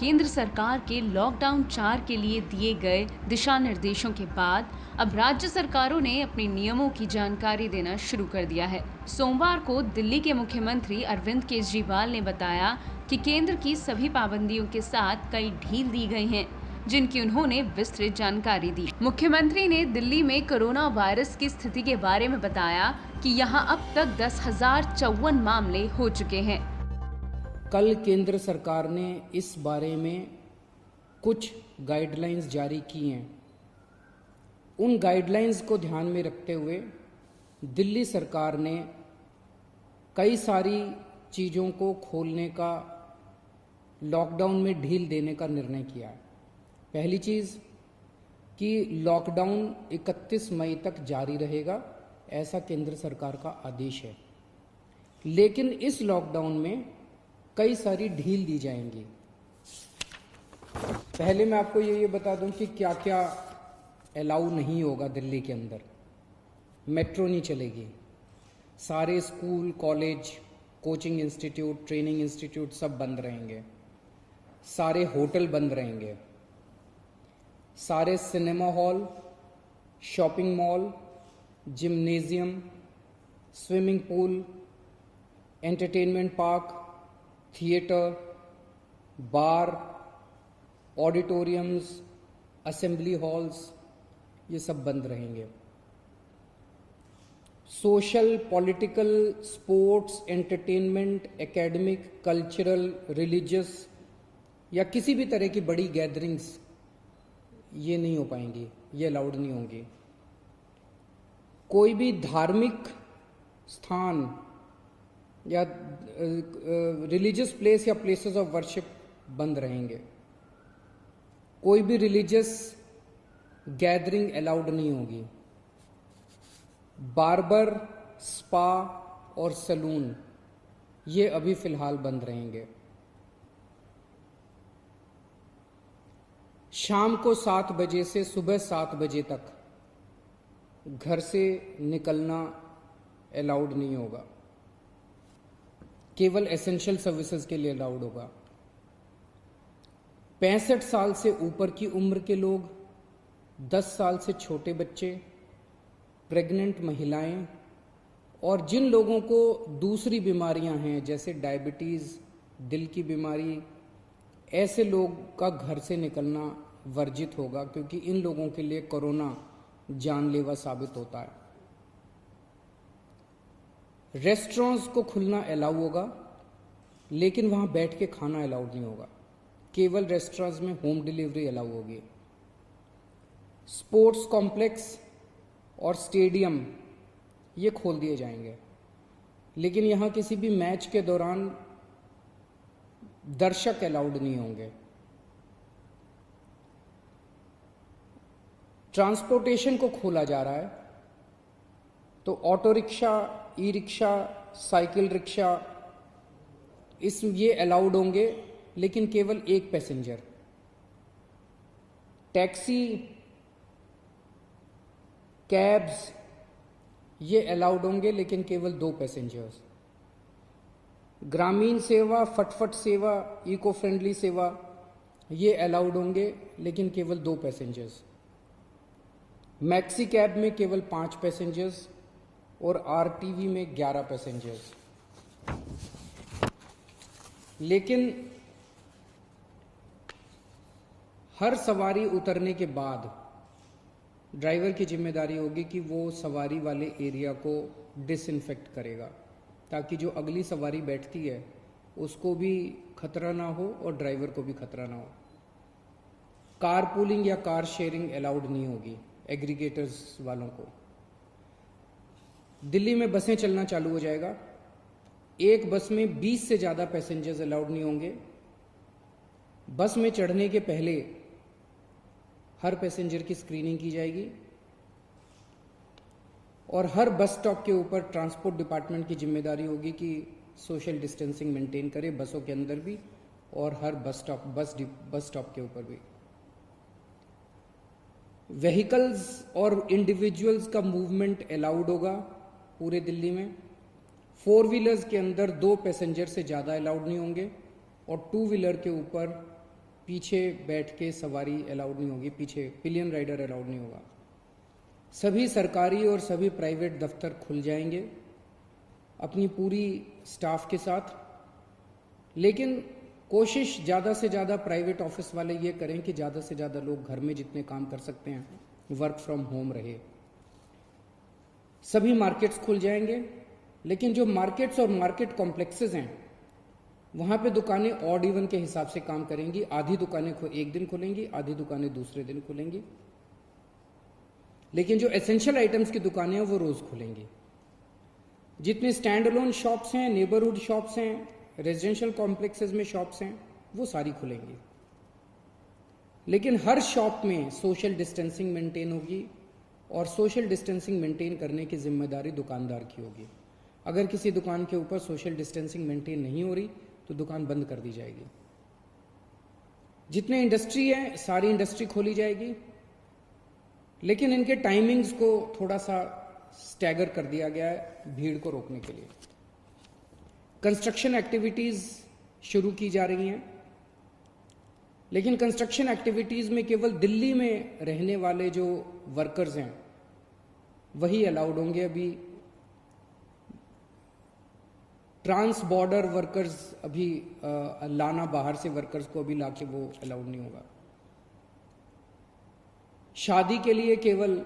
केंद्र सरकार के लॉकडाउन 4 के लिए दिए गए दिशा निर्देशों के बाद अब राज्य सरकारों ने अपने नियमों की जानकारी देना शुरू कर दिया है। सोमवार को दिल्ली के मुख्यमंत्री अरविंद केजरीवाल ने बताया कि केंद्र की सभी पाबंदियों के साथ कई ढील दी गई हैं, जिनकी उन्होंने विस्तृत जानकारी दी। मुख्यमंत्री ने दिल्ली में कोरोना वायरस की स्थिति के बारे में बताया कि यहां अब तक 10,054 मामले हो चुके हैं। कल केंद्र सरकार ने इस बारे में कुछ गाइडलाइंस जारी की हैं। उन गाइडलाइंस को ध्यान में रखते हुए दिल्ली सरकार ने कई सारी चीज़ों को खोलने का, लॉकडाउन में ढील देने का निर्णय किया है। पहली चीज़ कि लॉकडाउन 31 मई तक जारी रहेगा, ऐसा केंद्र सरकार का आदेश है। लेकिन इस लॉकडाउन में कई सारी ढील दी जाएंगी। पहले मैं आपको ये बता दूं कि क्या क्या अलाउ नहीं होगा दिल्ली के अंदर। मेट्रो नहीं चलेगी, सारे school, college, coaching institute, training institute सब बंद रहेंगे, सारे होटल बंद रहेंगे, सारे cinema hall, shopping mall, gymnasium, swimming pool, entertainment park, theatre, bar, auditoriums, assembly halls, ये सब बंद रहेंगे। Social, political, sports, entertainment, academic, cultural, religious या किसी भी तरह की बड़ी गैदरिंग्स ये नहीं हो पाएंगी, ये अलाउड नहीं होंगी। कोई भी धार्मिक स्थान या रिलीजियस प्लेस या प्लेसेस ऑफ वर्शिप बंद रहेंगे। कोई भी रिलीजियस गैदरिंग अलाउड नहीं होगी। बार्बर, स्पा और सैलून ये अभी फिलहाल बंद रहेंगे। शाम को 7 बजे से सुबह 7 बजे तक घर से निकलना अलाउड नहीं होगा, केवल एसेंशियल सर्विसेज के लिए अलाउड होगा। 65 साल से ऊपर की उम्र के लोग, 10 साल से छोटे बच्चे, प्रेग्नेंट महिलाएं और जिन लोगों को दूसरी बीमारियां हैं जैसे डायबिटीज़, दिल की बीमारी, ऐसे लोग का घर से निकलना वर्जित होगा, क्योंकि इन लोगों के लिए कोरोना जानलेवा साबित होता है। रेस्टोरेंट्स को खुलना अलाउ होगा, लेकिन वहाँ बैठ के खाना अलाउड नहीं होगा, केवल रेस्टोरेंट्स में होम डिलीवरी अलाउ होगी। स्पोर्ट्स कॉम्प्लेक्स और स्टेडियम ये खोल दिए जाएंगे, लेकिन यहाँ किसी भी मैच के दौरान दर्शक अलाउड नहीं होंगे। ट्रांसपोर्टेशन को खोला जा रहा है, तो auto rickshaw, e rickshaw, cycle rickshaw ये अलाउड होंगे, लेकिन केवल एक पैसेंजर। टैक्सी, कैब्स ये अलाउड होंगे, लेकिन केवल 2 पैसेंजर्स। ग्रामीण सेवा, फटफट सेवा, इको फ्रेंडली सेवा ये अलाउड होंगे, लेकिन केवल 2 पैसेंजर्स। मैक्सी कैब में केवल 5 पैसेंजर्स और आरटीवी में 11 पैसेंजर्स। लेकिन हर सवारी उतरने के बाद ड्राइवर की जिम्मेदारी होगी कि वो सवारी वाले एरिया को डिसइंफेक्ट करेगा, ताकि जो अगली सवारी बैठती है उसको भी खतरा ना हो और ड्राइवर को भी खतरा ना हो। कार पूलिंग या कार शेयरिंग अलाउड नहीं होगी एग्रीगेटर्स वालों को। दिल्ली में बसें चलना चालू हो जाएगा। एक बस में 20 से ज़्यादा पैसेंजर्स अलाउड नहीं होंगे। बस में चढ़ने के पहले हर पैसेंजर की स्क्रीनिंग की जाएगी और हर बस स्टॉप के ऊपर ट्रांसपोर्ट डिपार्टमेंट की जिम्मेदारी होगी कि सोशल डिस्टेंसिंग मेंटेन करे, बसों के अंदर भी और हर बस स्टॉप के ऊपर भी। व्हीकल्स और इंडिविजुअल्स का मूवमेंट अलाउड होगा पूरे दिल्ली में। 4 व्हीलर्स के अंदर 2 पैसेंजर से ज़्यादा अलाउड नहीं होंगे और 2 व्हीलर के ऊपर पीछे बैठ के सवारी अलाउड नहीं होगी, पीछे पिलियन राइडर अलाउड नहीं होगा। सभी सरकारी और सभी प्राइवेट दफ्तर खुल जाएंगे अपनी पूरी स्टाफ के साथ, लेकिन कोशिश ज़्यादा से ज़्यादा प्राइवेट ऑफिस वाले ये करें कि ज़्यादा से ज़्यादा लोग घर में जितने काम कर सकते हैं वर्क फ्रॉम होम रहे। सभी मार्केट्स खुल जाएंगे, लेकिन जो मार्केट्स और मार्केट कॉम्प्लेक्सेस हैं वहाँ पे दुकानें ऑड इवन के हिसाब से काम करेंगी। आधी दुकानें एक दिन खुलेंगी, आधी दुकानें दूसरे दिन खुलेंगी, लेकिन जो एसेंशियल आइटम्स की दुकानें हैं वो रोज़ खुलेंगी। जितने स्टैंड अलोन शॉप्स हैं, नेबरहुड शॉप्स हैं, रेजिडेंशियल कॉम्प्लेक्सेस में शॉप्स हैं, वो सारी खुलेंगी, लेकिन हर शॉप में सोशल डिस्टेंसिंग मेंटेन होगी और सोशल डिस्टेंसिंग मेंटेन करने की जिम्मेदारी दुकानदार की होगी। अगर किसी दुकान के ऊपर सोशल डिस्टेंसिंग मेंटेन नहीं हो रही तो दुकान बंद कर दी जाएगी। जितने इंडस्ट्री है सारी इंडस्ट्री खोली जाएगी, लेकिन इनके टाइमिंग्स को थोड़ा सा स्टैगर कर दिया गया है भीड़ को रोकने के लिए। कंस्ट्रक्शन एक्टिविटीज शुरू की जा रही हैं, लेकिन कंस्ट्रक्शन एक्टिविटीज में केवल दिल्ली में रहने वाले जो वर्कर्स हैं वही अलाउड होंगे। अभी ट्रांस बॉर्डर वर्कर्स अभी लाना, बाहर से वर्कर्स को अभी लाके वो अलाउड नहीं होगा। शादी के लिए केवल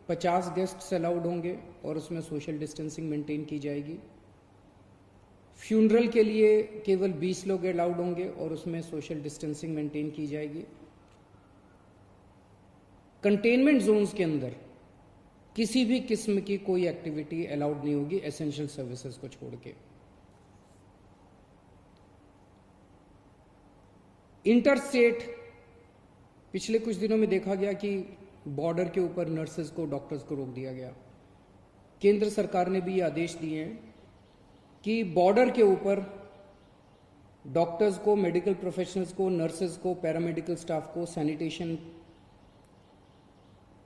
50 गेस्ट्स अलाउड होंगे और उसमें सोशल डिस्टेंसिंग मेंटेन की जाएगी। फ्यूनरल के लिए केवल 20 लोग अलाउड होंगे और उसमें सोशल डिस्टेंसिंग मेंटेन की जाएगी। कंटेनमेंट जोन्स के अंदर किसी भी किस्म की कोई एक्टिविटी अलाउड नहीं होगी एसेंशियल सर्विसेज को छोड़ के। इंटर स्टेट पिछले कुछ दिनों में देखा गया कि बॉर्डर के ऊपर नर्सेज को, डॉक्टर्स को रोक दिया गया। केंद्र सरकार ने भी ये आदेश दिए हैं कि बॉर्डर के ऊपर डॉक्टर्स को, मेडिकल प्रोफेशनल्स को, नर्सेज को, पैरामेडिकल स्टाफ को, सैनिटेशन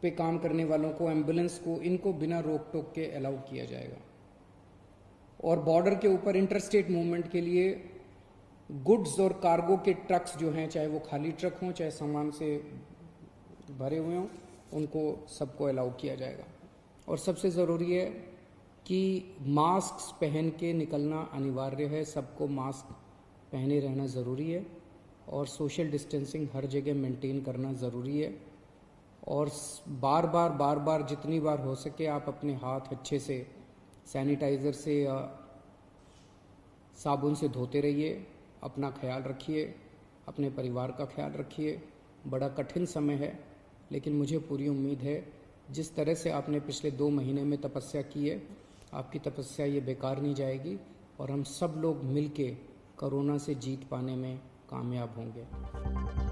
पे काम करने वालों को, एम्बुलेंस को, इनको बिना रोक टोक के अलाउ किया जाएगा। और बॉर्डर के ऊपर इंटरस्टेट मूवमेंट के लिए गुड्स और कार्गो के ट्रक्स जो हैं, चाहे वो खाली ट्रक हों चाहे सामान से भरे हुए हों, उनको सबको अलाउ किया जाएगा। और सबसे ज़रूरी है कि मास्क पहन के निकलना अनिवार्य है, सबको मास्क पहने रहना ज़रूरी है और सोशल डिस्टेंसिंग हर जगह मेंटेन करना ज़रूरी है। और बार बार जितनी बार हो सके आप अपने हाथ अच्छे से सैनिटाइज़र से या साबुन से धोते रहिए। अपना ख्याल रखिए, अपने परिवार का ख्याल रखिए। बड़ा कठिन समय है, लेकिन मुझे पूरी उम्मीद है जिस तरह से आपने पिछले 2 महीने में तपस्या की है, आपकी तपस्या ये बेकार नहीं जाएगी और हम सब लोग मिलके कोरोना से जीत पाने में कामयाब होंगे।